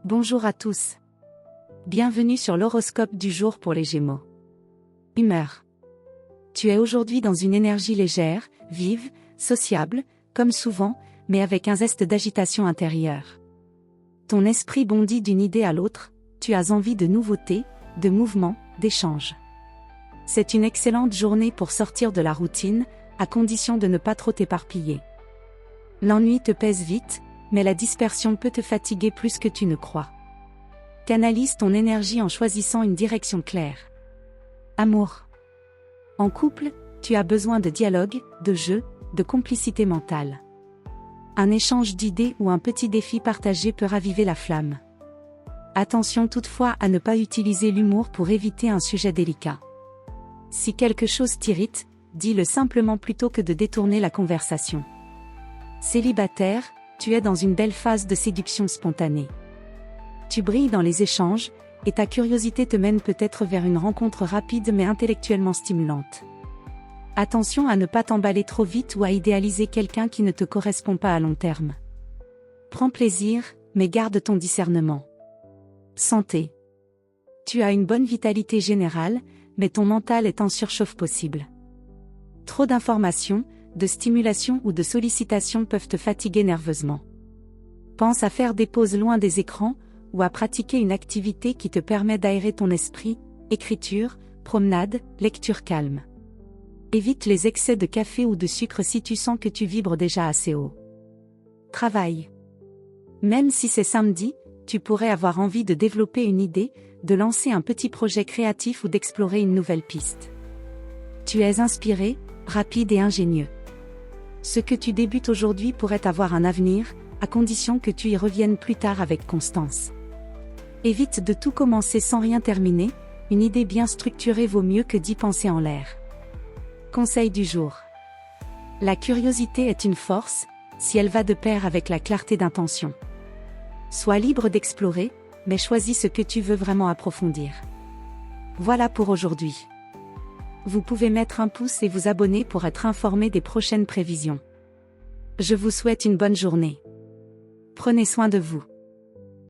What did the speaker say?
Bonjour à tous. Bienvenue sur l'horoscope du jour pour les Gémeaux. Humeur. Tu es aujourd'hui dans une énergie légère, vive, sociable, comme souvent, mais avec un zeste d'agitation intérieure. Ton esprit bondit d'une idée à l'autre, tu as envie de nouveautés, de mouvements, d'échanges. C'est une excellente journée pour sortir de la routine, à condition de ne pas trop t'éparpiller. L'ennui te pèse vite, mais la dispersion peut te fatiguer plus que tu ne crois. Canalise ton énergie en choisissant une direction claire. Amour. En couple, tu as besoin de dialogue, de jeu, de complicité mentale. Un échange d'idées ou un petit défi partagé peut raviver la flamme. Attention toutefois à ne pas utiliser l'humour pour éviter un sujet délicat. Si quelque chose t'irrite, dis-le simplement plutôt que de détourner la conversation. Célibataire, tu es dans une belle phase de séduction spontanée. Tu brilles dans les échanges, et ta curiosité te mène peut-être vers une rencontre rapide mais intellectuellement stimulante. Attention à ne pas t'emballer trop vite ou à idéaliser quelqu'un qui ne te correspond pas à long terme. Prends plaisir, mais garde ton discernement. Santé. Tu as une bonne vitalité générale, mais ton mental est en surchauffe possible. Trop d'informations, de stimulation ou de sollicitations peuvent te fatiguer nerveusement. Pense à faire des pauses loin des écrans, ou à pratiquer une activité qui te permet d'aérer ton esprit, écriture, promenade, lecture calme. Évite les excès de café ou de sucre si tu sens que tu vibres déjà assez haut. Travail. Même si c'est samedi, tu pourrais avoir envie de développer une idée, de lancer un petit projet créatif ou d'explorer une nouvelle piste. Tu es inspiré, rapide et ingénieux. Ce que tu débutes aujourd'hui pourrait avoir un avenir, à condition que tu y reviennes plus tard avec constance. Évite de tout commencer sans rien terminer, une idée bien structurée vaut mieux que d'y penser en l'air. Conseil du jour. La curiosité est une force, si elle va de pair avec la clarté d'intention. Sois libre d'explorer, mais choisis ce que tu veux vraiment approfondir. Voilà pour aujourd'hui. Vous pouvez mettre un pouce et vous abonner pour être informé des prochaines prévisions. Je vous souhaite une bonne journée. Prenez soin de vous.